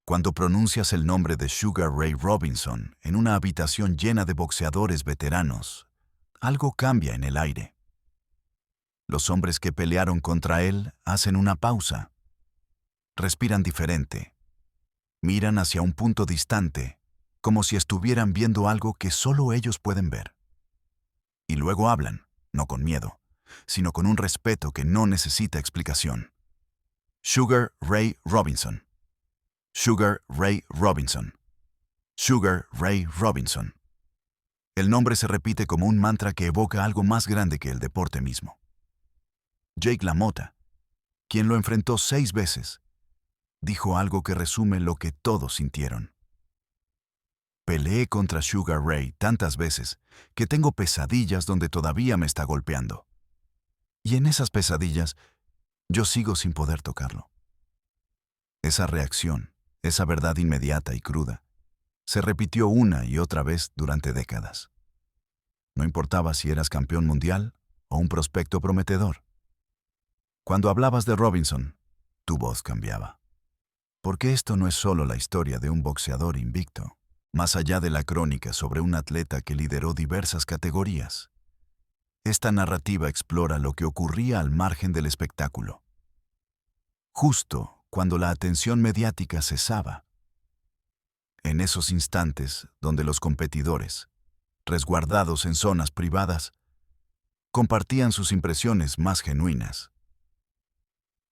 Cuando pronuncias el nombre de Sugar Ray Robinson en una habitación llena de boxeadores veteranos, algo cambia en el aire. Los hombres que pelearon contra él hacen una pausa. Respiran diferente. Miran hacia un punto distante, como si estuvieran viendo algo que solo ellos pueden ver. Y luego hablan, no con miedo, sino con un respeto que no necesita explicación. Sugar Ray Robinson. Sugar Ray Robinson. Sugar Ray Robinson. El nombre se repite como un mantra que evoca algo más grande que el deporte mismo. Jake LaMotta, quien lo enfrentó 6 veces, dijo algo que resume lo que todos sintieron. Peleé contra Sugar Ray tantas veces que tengo pesadillas donde todavía me está golpeando. Y en esas pesadillas, yo sigo sin poder tocarlo. Esa reacción, esa verdad inmediata y cruda, se repitió una y otra vez durante décadas. No importaba si eras campeón mundial o un prospecto prometedor. Cuando hablabas de Robinson, tu voz cambiaba. Porque esto no es solo la historia de un boxeador invicto, más allá de la crónica sobre un atleta que lideró diversas categorías. Esta narrativa explora lo que ocurría al margen del espectáculo. Justo cuando la atención mediática cesaba. En esos instantes donde los competidores, resguardados en zonas privadas, compartían sus impresiones más genuinas.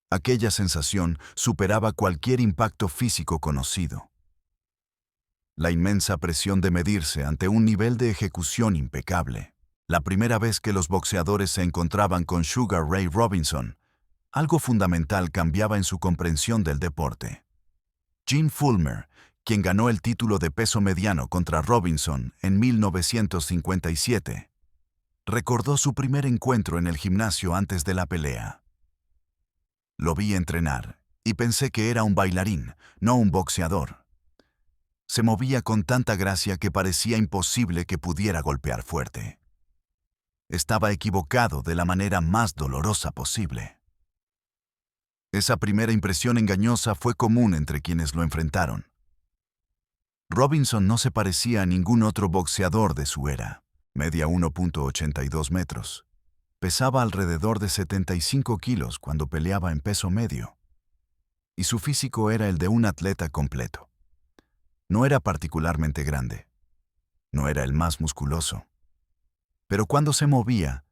Aquella sensación superaba cualquier impacto físico conocido. La inmensa presión de medirse ante un nivel de ejecución impecable. La primera vez que los boxeadores se encontraban con Sugar Ray Robinson, algo fundamental cambiaba en su comprensión del deporte. Gene Fullmer, quien ganó el título de peso mediano contra Robinson en 1957, recordó su primer encuentro en el gimnasio antes de la pelea. Lo vi entrenar y pensé que era un bailarín, no un boxeador. Se movía con tanta gracia que parecía imposible que pudiera golpear fuerte. Estaba equivocado de la manera más dolorosa posible. Esa primera impresión engañosa fue común entre quienes lo enfrentaron. Robinson no se parecía a ningún otro boxeador de su era. Medía 1.82 metros. Pesaba alrededor de 75 kilos cuando peleaba en peso medio. Y su físico era el de un atleta completo. No era particularmente grande. No era el más musculoso. Pero cuando se movía,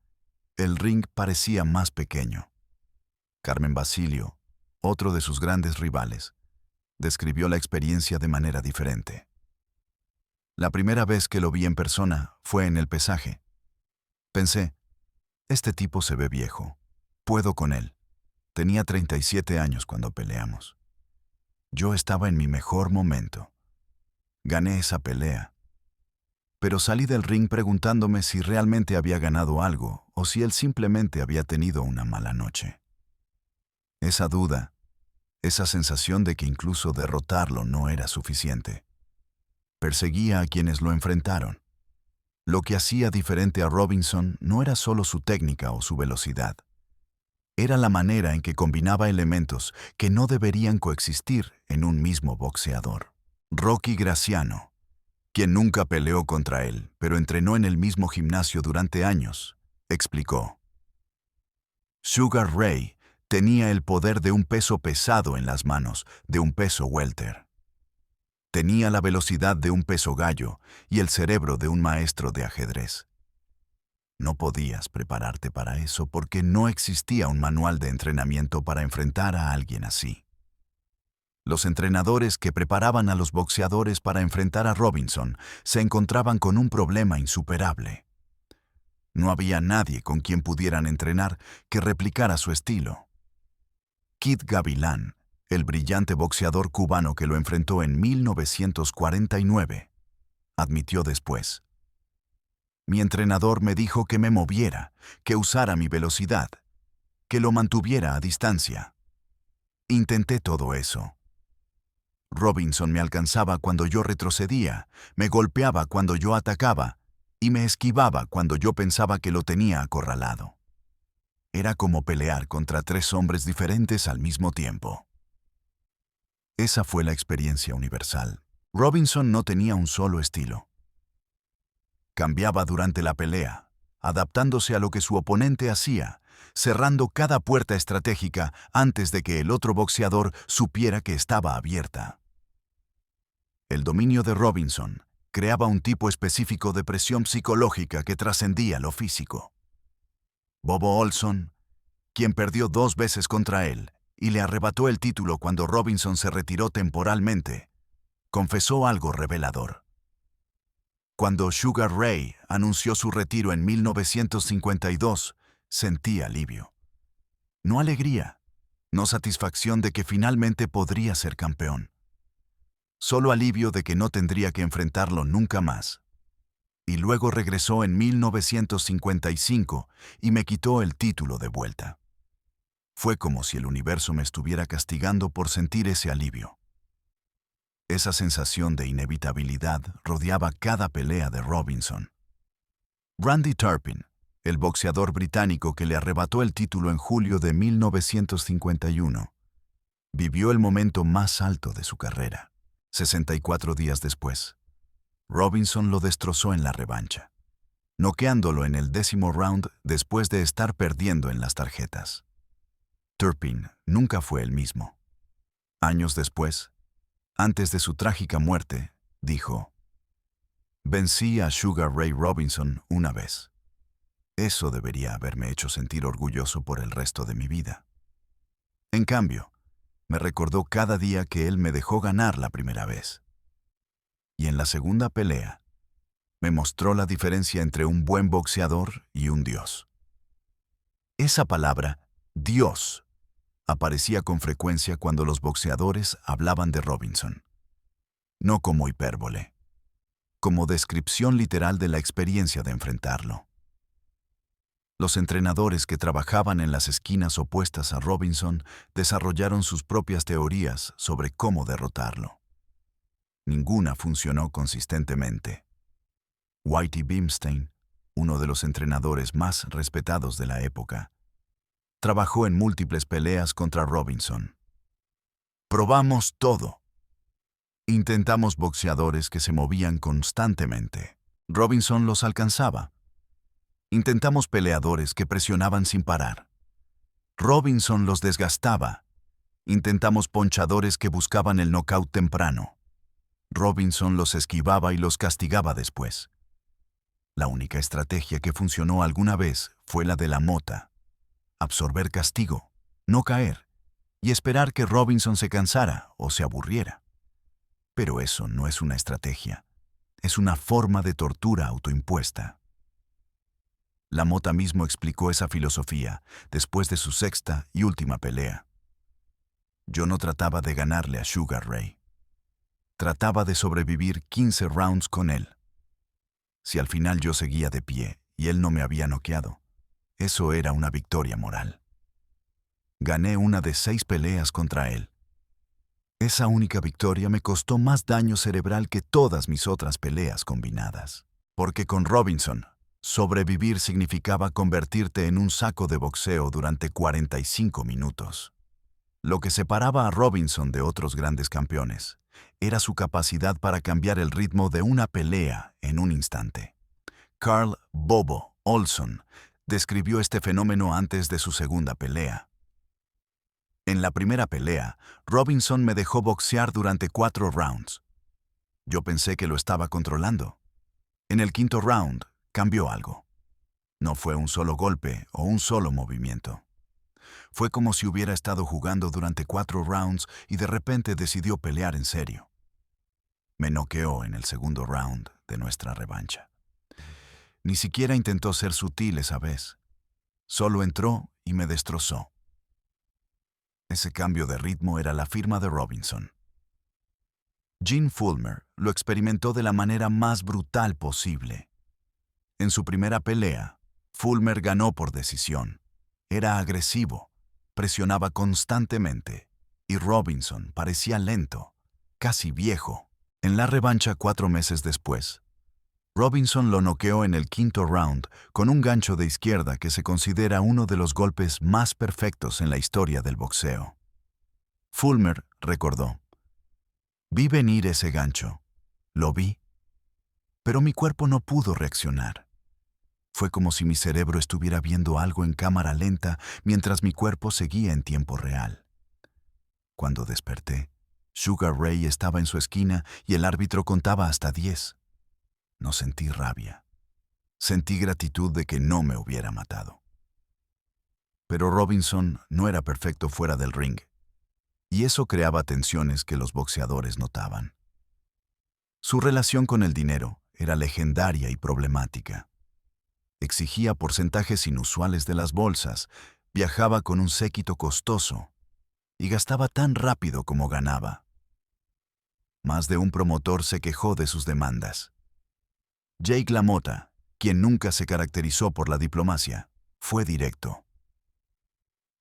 el ring parecía más pequeño. Carmen Basilio, otro de sus grandes rivales, describió la experiencia de manera diferente. La primera vez que lo vi en persona fue en el pesaje. Pensé, este tipo se ve viejo. Puedo con él. Tenía 37 años cuando peleamos. Yo estaba en mi mejor momento. Gané esa pelea. Pero salí del ring preguntándome si realmente había ganado algo o si él simplemente había tenido una mala noche. Esa duda, esa sensación de que incluso derrotarlo no era suficiente, perseguía a quienes lo enfrentaron. Lo que hacía diferente a Robinson no era solo su técnica o su velocidad. Era la manera en que combinaba elementos que no deberían coexistir en un mismo boxeador. Rocky Graziano, quien nunca peleó contra él, pero entrenó en el mismo gimnasio durante años, explicó: Sugar Ray tenía el poder de un peso pesado en las manos, de un peso welter. Tenía la velocidad de un peso gallo y el cerebro de un maestro de ajedrez. No podías prepararte para eso porque no existía un manual de entrenamiento para enfrentar a alguien así. Los entrenadores que preparaban a los boxeadores para enfrentar a Robinson se encontraban con un problema insuperable. No había nadie con quien pudieran entrenar que replicara su estilo. Kid Gavilán, el brillante boxeador cubano que lo enfrentó en 1949, admitió después: mi entrenador me dijo que me moviera, que usara mi velocidad, que lo mantuviera a distancia. Intenté todo eso. Robinson me alcanzaba cuando yo retrocedía, me golpeaba cuando yo atacaba y me esquivaba cuando yo pensaba que lo tenía acorralado. Era como pelear contra 3 hombres diferentes al mismo tiempo. Esa fue la experiencia universal. Robinson no tenía un solo estilo. Cambiaba durante la pelea, adaptándose a lo que su oponente hacía, cerrando cada puerta estratégica antes de que el otro boxeador supiera que estaba abierta. El dominio de Robinson creaba un tipo específico de presión psicológica que trascendía lo físico. Bobo Olson, quien perdió 2 veces contra él y le arrebató el título cuando Robinson se retiró temporalmente, confesó algo revelador. Cuando Sugar Ray anunció su retiro en 1952, sentí alivio. No alegría, no satisfacción de que finalmente podría ser campeón. Solo alivio de que no tendría que enfrentarlo nunca más. Y luego regresó en 1955 y me quitó el título de vuelta. Fue como si el universo me estuviera castigando por sentir ese alivio. Esa sensación de inevitabilidad rodeaba cada pelea de Robinson. Randy Turpin, el boxeador británico que le arrebató el título en julio de 1951, vivió el momento más alto de su carrera. 64 días después, Robinson lo destrozó en la revancha, noqueándolo en el 10º round después de estar perdiendo en las tarjetas. Turpin nunca fue el mismo. Años después, antes de su trágica muerte, dijo: «Vencí a Sugar Ray Robinson una vez. Eso debería haberme hecho sentir orgulloso por el resto de mi vida. En cambio, me recordó cada día que él me dejó ganar la primera vez. Y en la segunda pelea, me mostró la diferencia entre un buen boxeador y un dios». Esa palabra, Dios, aparecía con frecuencia cuando los boxeadores hablaban de Robinson. No como hipérbole, como descripción literal de la experiencia de enfrentarlo. Los entrenadores que trabajaban en las esquinas opuestas a Robinson desarrollaron sus propias teorías sobre cómo derrotarlo. Ninguna funcionó consistentemente. Whitey Bimstein, uno de los entrenadores más respetados de la época, trabajó en múltiples peleas contra Robinson. Probamos todo. Intentamos boxeadores que se movían constantemente. Robinson los alcanzaba. Intentamos peleadores que presionaban sin parar. Robinson los desgastaba. Intentamos ponchadores que buscaban el nocaut temprano. Robinson los esquivaba y los castigaba después. La única estrategia que funcionó alguna vez fue la de la mota. Absorber castigo, no caer, y esperar que Robinson se cansara o se aburriera. Pero eso no es una estrategia, es una forma de tortura autoimpuesta. La Mota mismo explicó esa filosofía después de su 6ª y última pelea. Yo no trataba de ganarle a Sugar Ray. Trataba de sobrevivir 15 rounds con él. Si al final yo seguía de pie y él no me había noqueado, eso era una victoria moral. Gané una de 6 peleas contra él. Esa única victoria me costó más daño cerebral que todas mis otras peleas combinadas. Porque con Robinson, sobrevivir significaba convertirte en un saco de boxeo durante 45 minutos. Lo que separaba a Robinson de otros grandes campeones era su capacidad para cambiar el ritmo de una pelea en un instante. Carl Bobo Olson describió este fenómeno antes de su segunda pelea. En la primera pelea, Robinson me dejó boxear durante 4 rounds. Yo pensé que lo estaba controlando. En el 5º round, cambió algo. No fue un solo golpe o un solo movimiento. Fue como si hubiera estado jugando durante 4 rounds y de repente decidió pelear en serio. Me noqueó en el 2º round de nuestra revancha. Ni siquiera intentó ser sutil esa vez. Solo entró y me destrozó. Ese cambio de ritmo era la firma de Robinson. Gene Fullmer lo experimentó de la manera más brutal posible. En su primera pelea, Fullmer ganó por decisión. Era agresivo, presionaba constantemente, y Robinson parecía lento, casi viejo. En la revancha 4 meses después, Robinson lo noqueó en el 5º round con un gancho de izquierda que se considera uno de los golpes más perfectos en la historia del boxeo. Fullmer recordó: Vi venir ese gancho. Lo vi. Pero mi cuerpo no pudo reaccionar. Fue como si mi cerebro estuviera viendo algo en cámara lenta mientras mi cuerpo seguía en tiempo real. Cuando desperté, Sugar Ray estaba en su esquina y el árbitro contaba hasta 10. No sentí rabia. Sentí gratitud de que no me hubiera matado. Pero Robinson no era perfecto fuera del ring, y eso creaba tensiones que los boxeadores notaban. Su relación con el dinero era legendaria y problemática. Exigía porcentajes inusuales de las bolsas, viajaba con un séquito costoso y gastaba tan rápido como ganaba. Más de un promotor se quejó de sus demandas. Jake LaMotta, quien nunca se caracterizó por la diplomacia, fue directo.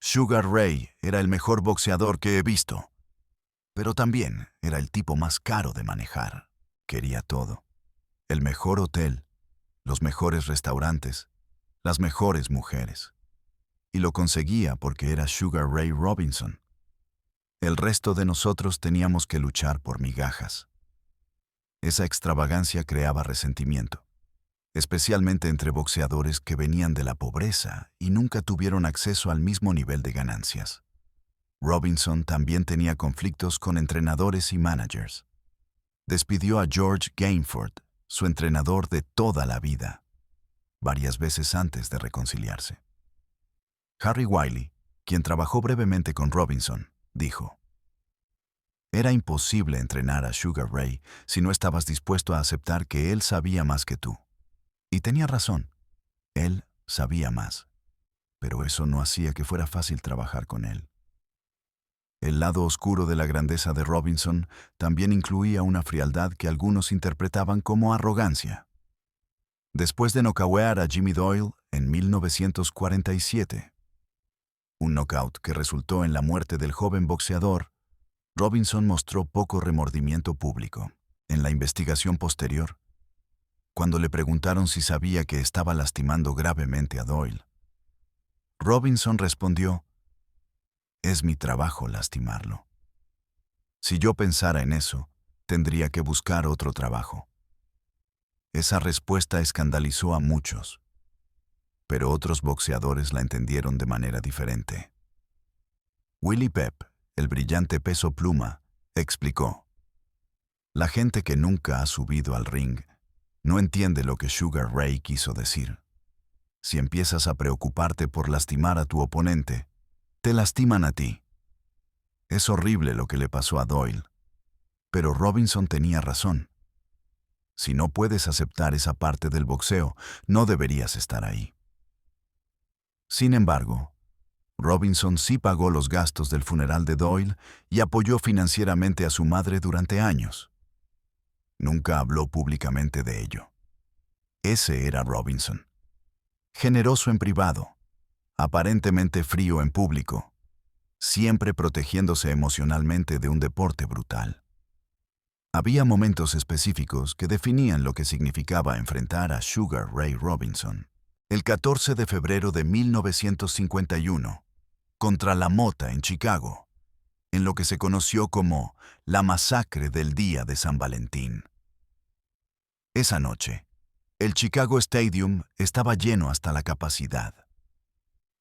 Sugar Ray era el mejor boxeador que he visto, pero también era el tipo más caro de manejar. Quería todo: el mejor hotel, los mejores restaurantes, las mejores mujeres. Y lo conseguía porque era Sugar Ray Robinson. El resto de nosotros teníamos que luchar por migajas. Esa extravagancia creaba resentimiento, especialmente entre boxeadores que venían de la pobreza y nunca tuvieron acceso al mismo nivel de ganancias. Robinson también tenía conflictos con entrenadores y managers. Despidió a George Gainford, su entrenador de toda la vida, varias veces antes de reconciliarse. Harry Wiley, quien trabajó brevemente con Robinson, dijo: «Era imposible entrenar a Sugar Ray si no estabas dispuesto a aceptar que él sabía más que tú». Y tenía razón. Él sabía más, pero eso no hacía que fuera fácil trabajar con él. El lado oscuro de la grandeza de Robinson también incluía una frialdad que algunos interpretaban como arrogancia. Después de nocauear a Jimmy Doyle en 1947, un knockout que resultó en la muerte del joven boxeador, Robinson mostró poco remordimiento público. En la investigación posterior, cuando le preguntaron si sabía que estaba lastimando gravemente a Doyle, Robinson respondió: «Es mi trabajo lastimarlo. Si yo pensara en eso, tendría que buscar otro trabajo». Esa respuesta escandalizó a muchos, pero otros boxeadores la entendieron de manera diferente. Willie Pep, el brillante peso pluma, explicó: «La gente que nunca ha subido al ring no entiende lo que Sugar Ray quiso decir. Si empiezas a preocuparte por lastimar a tu oponente, te lastiman a ti». Es horrible lo que le pasó a Doyle, pero Robinson tenía razón. Si no puedes aceptar esa parte del boxeo, no deberías estar ahí. Sin embargo, Robinson sí pagó los gastos del funeral de Doyle y apoyó financieramente a su madre durante años. Nunca habló públicamente de ello. Ese era Robinson. Generoso en privado, aparentemente frío en público, siempre protegiéndose emocionalmente de un deporte brutal. Había momentos específicos que definían lo que significaba enfrentar a Sugar Ray Robinson. El 14 de febrero de 1951, contra LaMotta en Chicago, en lo que se conoció como la masacre del día de San Valentín. Esa noche, el Chicago Stadium estaba lleno hasta la capacidad.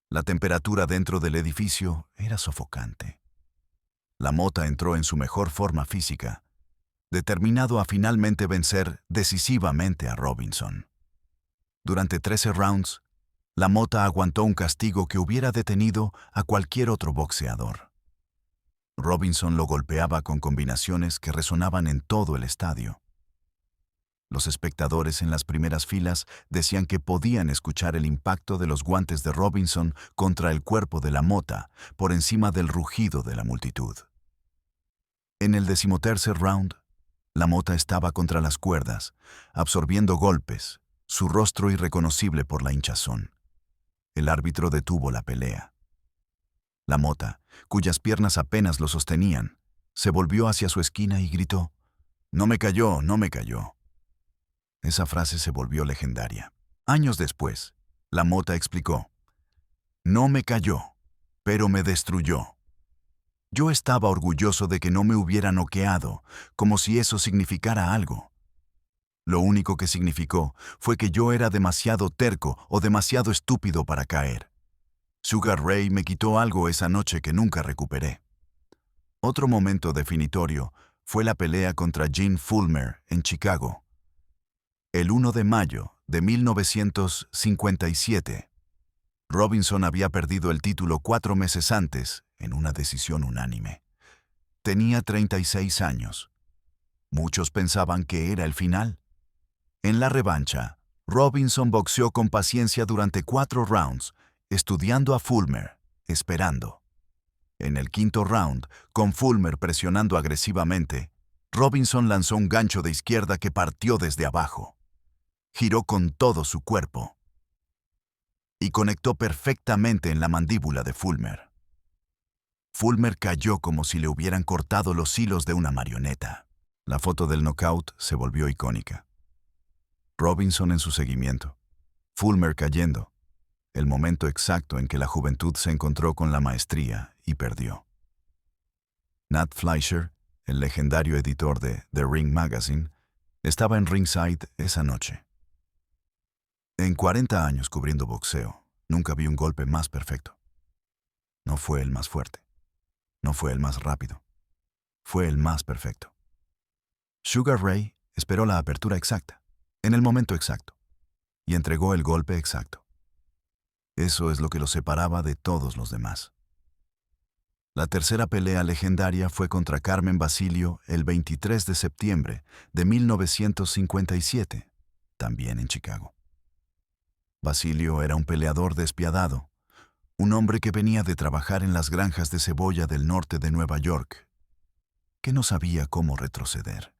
La temperatura dentro del edificio era sofocante. LaMotta entró en su mejor forma física, determinado a finalmente vencer decisivamente a Robinson. Durante 13 rounds, LaMotta aguantó un castigo que hubiera detenido a cualquier otro boxeador. Robinson lo golpeaba con combinaciones que resonaban en todo el estadio. Los espectadores en las primeras filas decían que podían escuchar el impacto de los guantes de Robinson contra el cuerpo de LaMotta por encima del rugido de la multitud. En el 13º round, LaMotta estaba contra las cuerdas, absorbiendo golpes, su rostro irreconocible por la hinchazón. El árbitro detuvo la pelea. LaMotta, cuyas piernas apenas lo sostenían, se volvió hacia su esquina y gritó: «No me cayó, no me cayó». Esa frase se volvió legendaria. Años después, LaMotta explicó: «No me cayó, pero me destruyó». Yo estaba orgulloso de que no me hubiera noqueado, como si eso significara algo. Lo único que significó fue que yo era demasiado terco o demasiado estúpido para caer. Sugar Ray me quitó algo esa noche que nunca recuperé. Otro momento definitorio fue la pelea contra Gene Fullmer en Chicago. El 1 de mayo de 1957. Robinson había perdido el título 4 meses antes, en una decisión unánime. Tenía 36 años. Muchos pensaban que era el final. En la revancha, Robinson boxeó con paciencia durante 4 rounds, estudiando a Fullmer, esperando. En el quinto round, con Fullmer presionando agresivamente, Robinson lanzó un gancho de izquierda que partió desde abajo. Giró con todo su cuerpo y conectó perfectamente en la mandíbula de Fullmer. Fullmer cayó como si le hubieran cortado los hilos de una marioneta. La foto del knockout se volvió icónica. Robinson en su seguimiento, Fullmer cayendo, el momento exacto en que la juventud se encontró con la maestría y perdió. Nat Fleischer, el legendario editor de The Ring Magazine, estaba en ringside esa noche. En 40 años cubriendo boxeo, nunca vi un golpe más perfecto. No fue el más fuerte. No fue el más rápido. Fue el más perfecto. Sugar Ray esperó la apertura exacta, en el momento exacto, y entregó el golpe exacto. Eso es lo que lo separaba de todos los demás. La tercera pelea legendaria fue contra Carmen Basilio el 23 de septiembre de 1957, también en Chicago. Basilio era un peleador despiadado, un hombre que venía de trabajar en las granjas de cebolla del norte de Nueva York, que no sabía cómo retroceder.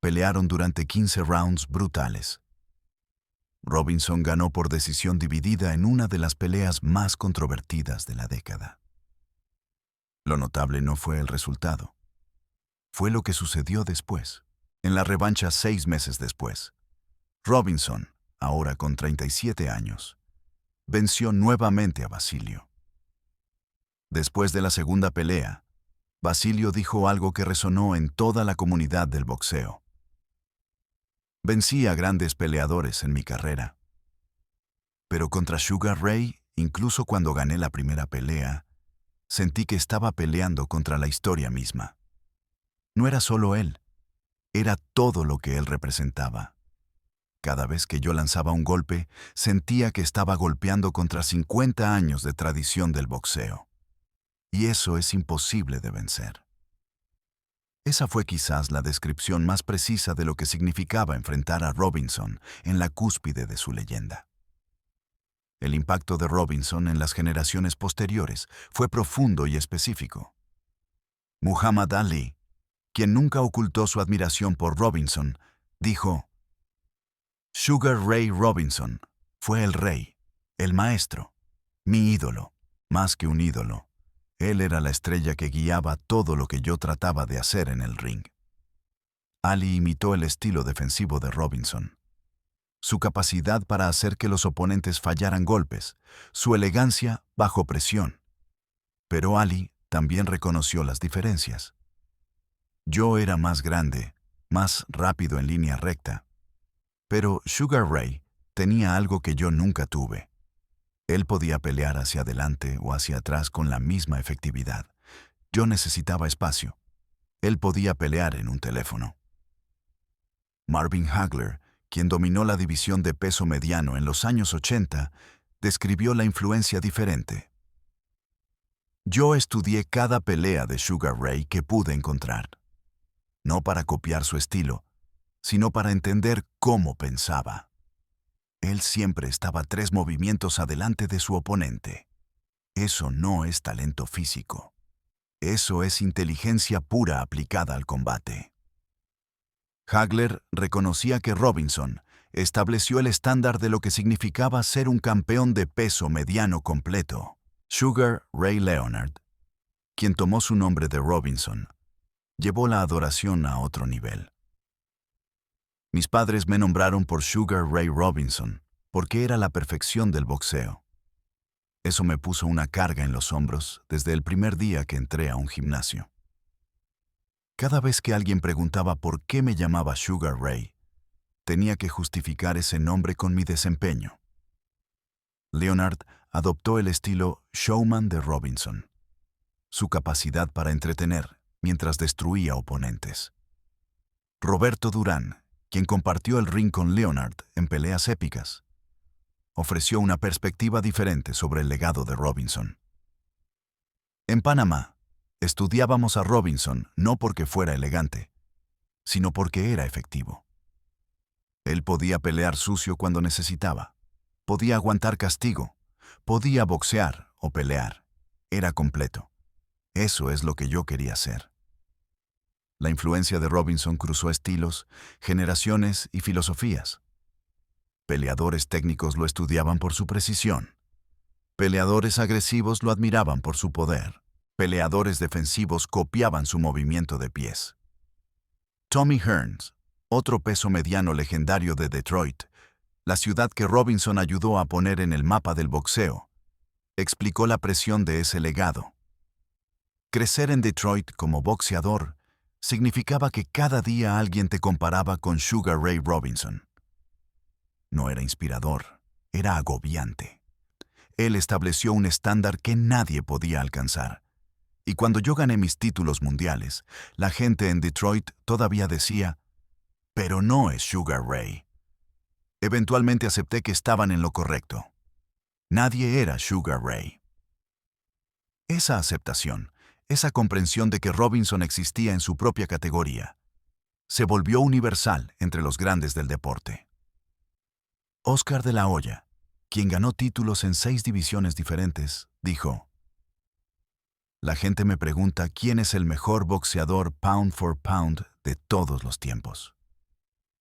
Pelearon durante 15 rounds brutales. Robinson ganó por decisión dividida en una de las peleas más controvertidas de la década. Lo notable no fue el resultado, fue lo que sucedió después. En la revancha 6 meses después, Robinson, ahora con 37 años, venció nuevamente a Basilio. Después de la segunda pelea, Basilio dijo algo que resonó en toda la comunidad del boxeo. Vencí a grandes peleadores en mi carrera, pero contra Sugar Ray, incluso cuando gané la primera pelea, sentí que estaba peleando contra la historia misma. No era solo él, era todo lo que él representaba. Cada vez que yo lanzaba un golpe, sentía que estaba golpeando contra 50 años de tradición del boxeo. Y eso es imposible de vencer. Esa fue quizás la descripción más precisa de lo que significaba enfrentar a Robinson en la cúspide de su leyenda. El impacto de Robinson en las generaciones posteriores fue profundo y específico. Muhammad Ali, quien nunca ocultó su admiración por Robinson, dijo: Sugar Ray Robinson fue el rey, el maestro, mi ídolo. Más que un ídolo, él era la estrella que guiaba todo lo que yo trataba de hacer en el ring. Ali imitó el estilo defensivo de Robinson, su capacidad para hacer que los oponentes fallaran golpes, su elegancia bajo presión. Pero Ali también reconoció las diferencias. Yo era más grande, más rápido en línea recta. Pero Sugar Ray tenía algo que yo nunca tuve. Él podía pelear hacia adelante o hacia atrás con la misma efectividad. Yo necesitaba espacio. Él podía pelear en un teléfono. Marvin Hagler, quien dominó la división de peso mediano en los años 80, describió la influencia diferente. Yo estudié cada pelea de Sugar Ray que pude encontrar. No para copiar su estilo, sino para entender cómo pensaba. Él siempre estaba 3 movimientos adelante de su oponente. Eso no es talento físico. Eso es inteligencia pura aplicada al combate. Hagler reconocía que Robinson estableció el estándar de lo que significaba ser un campeón de peso mediano completo. Sugar Ray Leonard, quien tomó su nombre de Robinson, llevó la adoración a otro nivel. Mis padres me nombraron por Sugar Ray Robinson, porque era la perfección del boxeo. Eso me puso una carga en los hombros desde el primer día que entré a un gimnasio. Cada vez que alguien preguntaba por qué me llamaba Sugar Ray, tenía que justificar ese nombre con mi desempeño. Leonard adoptó el estilo showman de Robinson, su capacidad para entretener mientras destruía oponentes. Roberto Durán, quien compartió el ring con Leonard en peleas épicas, ofreció una perspectiva diferente sobre el legado de Robinson. En Panamá, estudiábamos a Robinson no porque fuera elegante, sino porque era efectivo. Él podía pelear sucio cuando necesitaba, podía aguantar castigo, podía boxear o pelear. Era completo. Eso es lo que yo quería ser. La influencia de Robinson cruzó estilos, generaciones y filosofías. Peleadores técnicos lo estudiaban por su precisión. Peleadores agresivos lo admiraban por su poder. Peleadores defensivos copiaban su movimiento de pies. Tommy Hearns, otro peso mediano legendario de Detroit, la ciudad que Robinson ayudó a poner en el mapa del boxeo, explicó la presión de ese legado. Crecer en Detroit como boxeador significaba que cada día alguien te comparaba con Sugar Ray Robinson. No era inspirador, era agobiante. Él estableció un estándar que nadie podía alcanzar. Y cuando yo gané mis títulos mundiales, la gente en Detroit todavía decía, pero no es Sugar Ray. Eventualmente acepté que estaban en lo correcto. Nadie era Sugar Ray. Esa aceptación, esa comprensión de que Robinson existía en su propia categoría, se volvió universal entre los grandes del deporte. Oscar de la Hoya, quien ganó títulos en 6 divisiones diferentes, dijo: la gente me pregunta quién es el mejor boxeador pound for pound de todos los tiempos.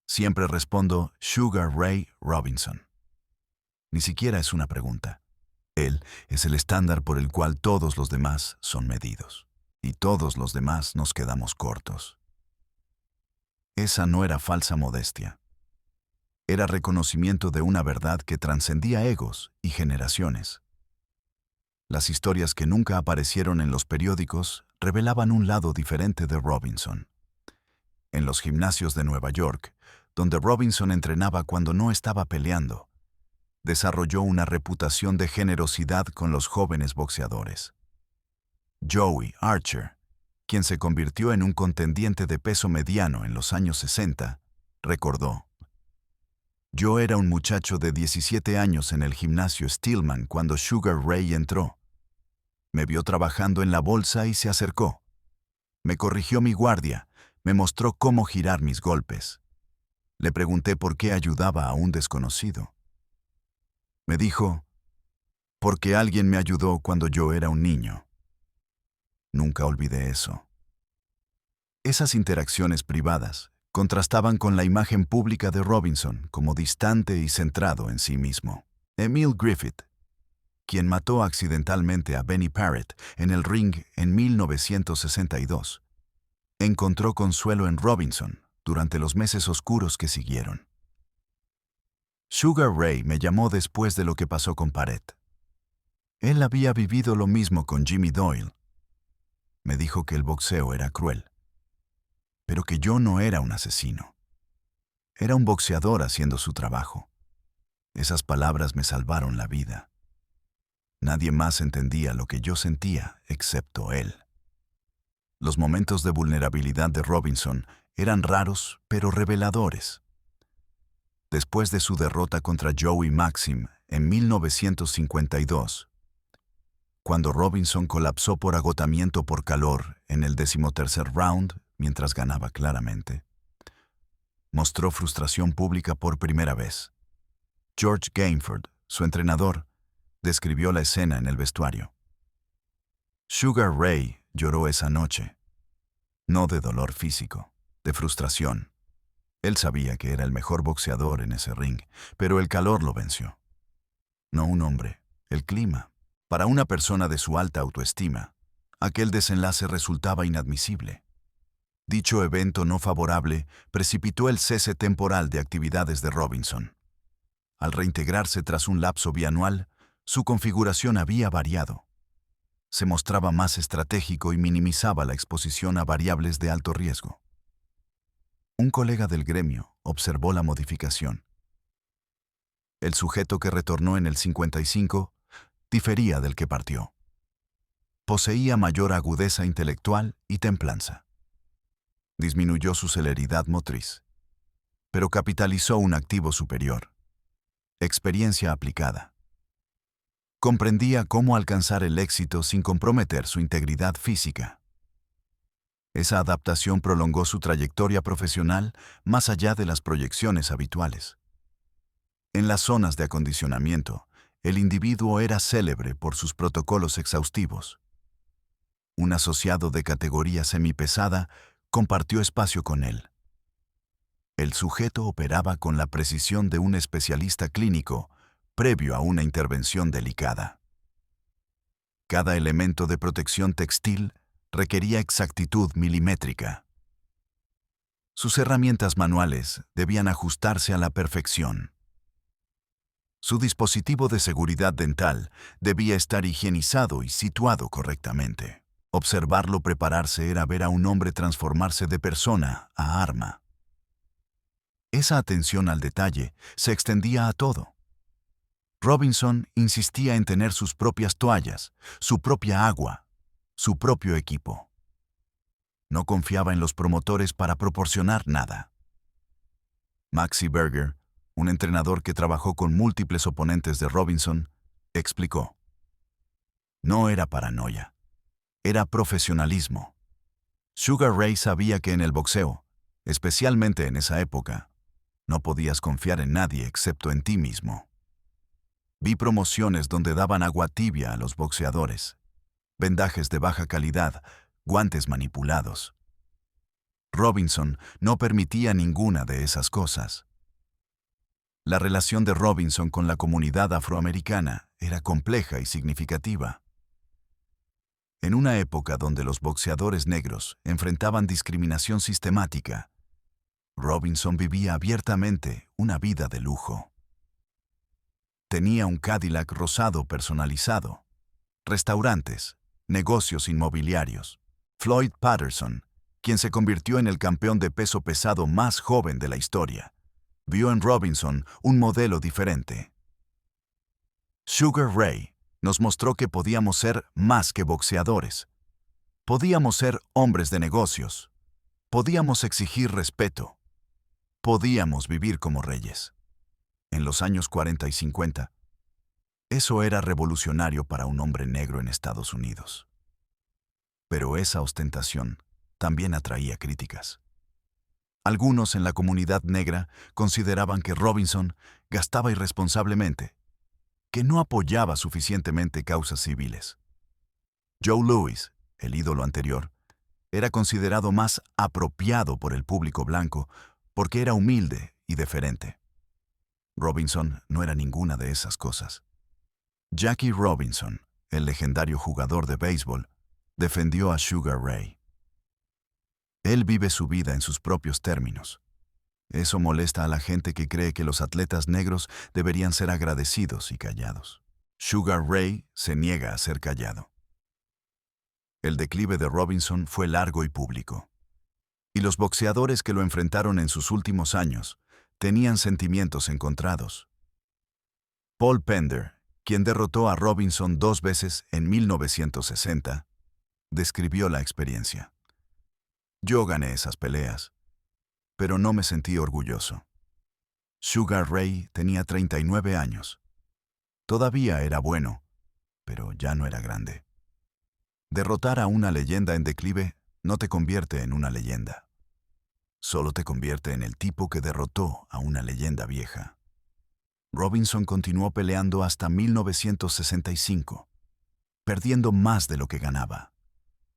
Siempre respondo Sugar Ray Robinson. Ni siquiera es una pregunta. Él es el estándar por el cual todos los demás son medidos. Y todos los demás nos quedamos cortos. Esa no era falsa modestia. Era reconocimiento de una verdad que trascendía egos y generaciones. Las historias que nunca aparecieron en los periódicos revelaban un lado diferente de Robinson. En los gimnasios de Nueva York, donde Robinson entrenaba cuando no estaba peleando, desarrolló una reputación de generosidad con los jóvenes boxeadores. Joey Archer, quien se convirtió en un contendiente de peso mediano en los años 60, recordó: yo era un muchacho de 17 años en el gimnasio Stillman cuando Sugar Ray entró. Me vio trabajando en la bolsa y se acercó. Me corrigió mi guardia, me mostró cómo girar mis golpes. Le pregunté por qué ayudaba a un desconocido. Me dijo, porque alguien me ayudó cuando yo era un niño. Nunca olvidé eso. Esas interacciones privadas contrastaban con la imagen pública de Robinson como distante y centrado en sí mismo. Emil Griffith, quien mató accidentalmente a Benny Parrott en el ring en 1962, encontró consuelo en Robinson durante los meses oscuros que siguieron. Sugar Ray me llamó después de lo que pasó con Parrott. Él había vivido lo mismo con Jimmy Doyle. Me dijo que el boxeo era cruel, pero que yo no era un asesino. Era un boxeador haciendo su trabajo. Esas palabras me salvaron la vida. Nadie más entendía lo que yo sentía, excepto él. Los momentos de vulnerabilidad de Robinson eran raros, pero reveladores. Después de su derrota contra Joey Maxim en 1952, cuando Robinson colapsó por agotamiento por calor en el 13º round mientras ganaba claramente, mostró frustración pública por primera vez. George Gainford, su entrenador, describió la escena en el vestuario. Sugar Ray lloró esa noche, no de dolor físico, de frustración. Él sabía que era el mejor boxeador en ese ring, pero el calor lo venció. No un hombre, el clima. Para una persona de su alta autoestima, aquel desenlace resultaba inadmisible. Dicho evento no favorable precipitó el cese temporal de actividades de Robinson. Al reintegrarse tras un lapso bianual, Su configuración había variado. Se mostraba más estratégico y minimizaba la exposición a variables de alto riesgo. Un colega del gremio observó la modificación. El sujeto que retornó en el 55 difería del que partió. Poseía mayor agudeza intelectual y templanza. Disminuyó su celeridad motriz, pero capitalizó un activo superior: experiencia aplicada. Comprendía cómo alcanzar el éxito sin comprometer su integridad física. Esa adaptación prolongó su trayectoria profesional más allá de las proyecciones habituales. En las zonas de acondicionamiento, el individuo era célebre por sus protocolos exhaustivos. Un asociado de categoría semipesada compartió espacio con él. El sujeto operaba con la precisión de un especialista clínico previo a una intervención delicada. Cada elemento de protección textil requería exactitud milimétrica. Sus herramientas manuales debían ajustarse a la perfección. Su dispositivo de seguridad dental debía estar higienizado y situado correctamente. Observarlo prepararse era ver a un hombre transformarse de persona a arma. Esa atención al detalle se extendía a todo. Robinson insistía en tener sus propias toallas, su propia agua, su propio equipo. No confiaba en los promotores para proporcionar nada. Maxi Berger, un entrenador que trabajó con múltiples oponentes de Robinson, explicó: no era paranoia, era profesionalismo. Sugar Ray sabía que en el boxeo, especialmente en esa época, no podías confiar en nadie excepto en ti mismo. Vi promociones donde daban agua tibia a los boxeadores, vendajes de baja calidad, guantes manipulados. Robinson no permitía ninguna de esas cosas. La relación de Robinson con la comunidad afroamericana era compleja y significativa. En una época donde los boxeadores negros enfrentaban discriminación sistemática, Robinson vivía abiertamente una vida de lujo. Tenía un Cadillac rosado personalizado, restaurantes, negocios inmobiliarios. Floyd Patterson, quien se convirtió en el campeón de peso pesado más joven de la historia, vio en Robinson un modelo diferente. Sugar Ray nos mostró que podíamos ser más que boxeadores. Podíamos ser hombres de negocios. Podíamos exigir respeto. Podíamos vivir como reyes. En los años 40 y 50, eso era revolucionario para un hombre negro en Estados Unidos. Pero esa ostentación también atraía críticas. Algunos en la comunidad negra consideraban que Robinson gastaba irresponsablemente, que no apoyaba suficientemente causas civiles. Joe Louis, el ídolo anterior, era considerado más apropiado por el público blanco porque era humilde y deferente. Robinson no era ninguna de esas cosas. Jackie Robinson, el legendario jugador de béisbol, defendió a Sugar Ray. Él vive su vida en sus propios términos. Eso molesta a la gente que cree que los atletas negros deberían ser agradecidos y callados. Sugar Ray se niega a ser callado. El declive de Robinson fue largo y público, y los boxeadores que lo enfrentaron en sus últimos años tenían sentimientos encontrados. Paul Pender, quien derrotó a Robinson 2 veces en 1960, describió la experiencia. Yo gané esas peleas, pero no me sentí orgulloso. Sugar Ray tenía 39 años. Todavía era bueno, pero ya no era grande. Derrotar a una leyenda en declive no te convierte en una leyenda. Solo te convierte en el tipo que derrotó a una leyenda vieja. Robinson continuó peleando hasta 1965, perdiendo más de lo que ganaba,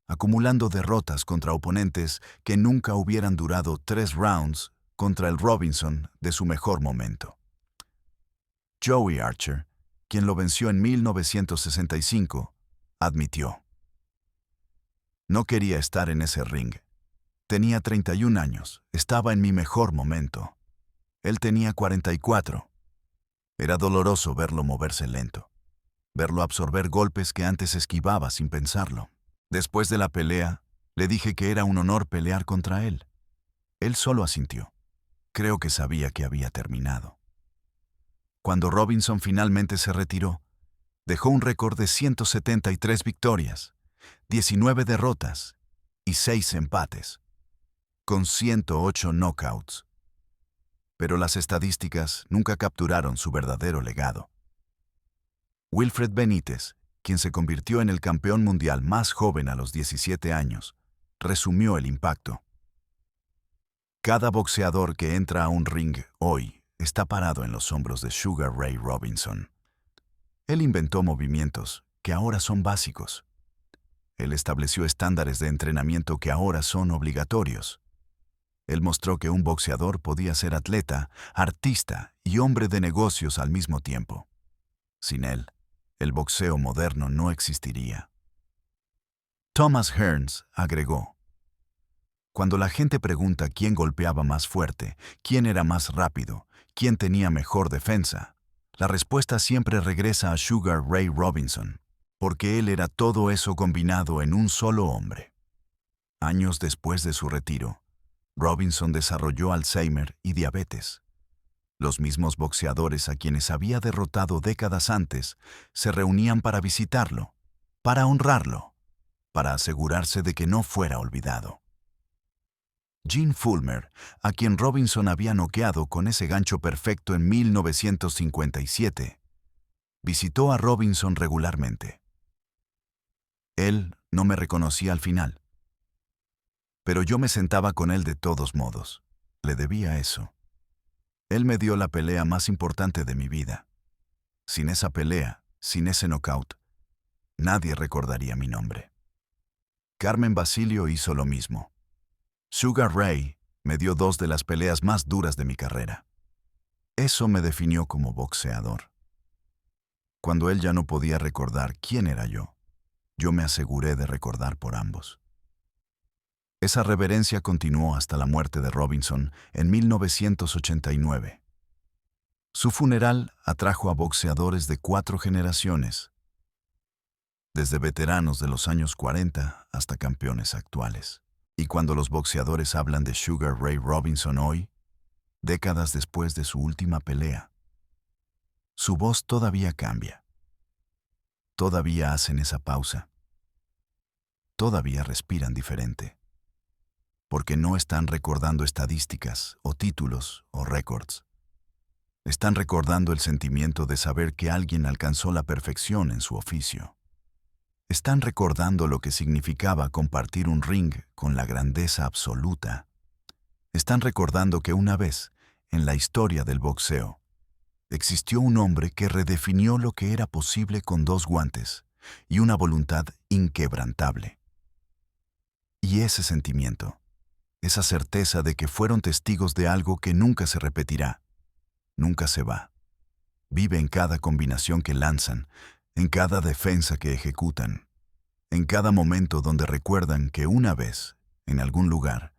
acumulando derrotas contra oponentes que nunca hubieran durado 3 rounds contra el Robinson de su mejor momento. Joey Archer, quien lo venció en 1965, admitió: no quería estar en ese ring. Tenía 31 años, estaba en mi mejor momento. Él tenía 44. Era doloroso verlo moverse lento. verlo absorber golpes que antes esquivaba sin pensarlo. Después de la pelea, le dije que era un honor pelear contra él. Él solo asintió. Creo que sabía que había terminado. Cuando Robinson finalmente se retiró, dejó un récord de 173 victorias, 19 derrotas y 6 empates, con 108 knockouts. Pero las estadísticas nunca capturaron su verdadero legado. Wilfred Benítez, quien se convirtió en el campeón mundial más joven a los 17 años, resumió el impacto. Cada boxeador que entra a un ring hoy está parado en los hombros de Sugar Ray Robinson. Él inventó movimientos que ahora son básicos. Él estableció estándares de entrenamiento que ahora son obligatorios. Él mostró que un boxeador podía ser atleta, artista y hombre de negocios al mismo tiempo. Sin él, el boxeo moderno no existiría. Thomas Hearns agregó: cuando la gente pregunta quién golpeaba más fuerte, quién era más rápido, quién tenía mejor defensa, la respuesta siempre regresa a Sugar Ray Robinson, porque él era todo eso combinado en un solo hombre. Años después de su retiro, Robinson desarrolló Alzheimer y diabetes. Los mismos boxeadores a quienes había derrotado décadas antes se reunían para visitarlo, para honrarlo, para asegurarse de que no fuera olvidado. Gene Fullmer, a quien Robinson había noqueado con ese gancho perfecto en 1957, visitó a Robinson regularmente. Él no me reconocía al final, pero yo me sentaba con él de todos modos. Le debía eso. Él me dio la pelea más importante de mi vida. Sin esa pelea, sin ese knockout, nadie recordaría mi nombre. Carmen Basilio hizo lo mismo. Sugar Ray me dio 2 de las peleas más duras de mi carrera. Eso me definió como boxeador. Cuando él ya no podía recordar quién era yo me aseguré de recordar por ambos. Esa reverencia continuó hasta la muerte de Robinson en 1989. Su funeral atrajo a boxeadores de 4 generaciones, desde veteranos de los años 40 hasta campeones actuales. Y cuando los boxeadores hablan de Sugar Ray Robinson hoy, décadas después de su última pelea, su voz todavía cambia. Todavía hacen esa pausa. Todavía respiran diferente. Porque no están recordando estadísticas o títulos o récords. Están recordando el sentimiento de saber que alguien alcanzó la perfección en su oficio. Están recordando lo que significaba compartir un ring con la grandeza absoluta. Están recordando que una vez, en la historia del boxeo, existió un hombre que redefinió lo que era posible con 2 guantes y una voluntad inquebrantable. Y ese sentimiento, esa certeza de que fueron testigos de algo que nunca se repetirá, nunca se va. Vive en cada combinación que lanzan, en cada defensa que ejecutan, en cada momento donde recuerdan que una vez, en algún lugar,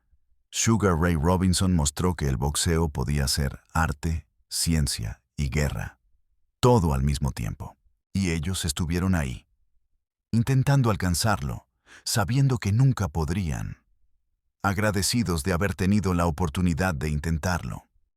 Sugar Ray Robinson mostró que el boxeo podía ser arte, ciencia y guerra, todo al mismo tiempo. Y ellos estuvieron ahí, intentando alcanzarlo, sabiendo que nunca podrían, agradecidos de haber tenido la oportunidad de intentarlo.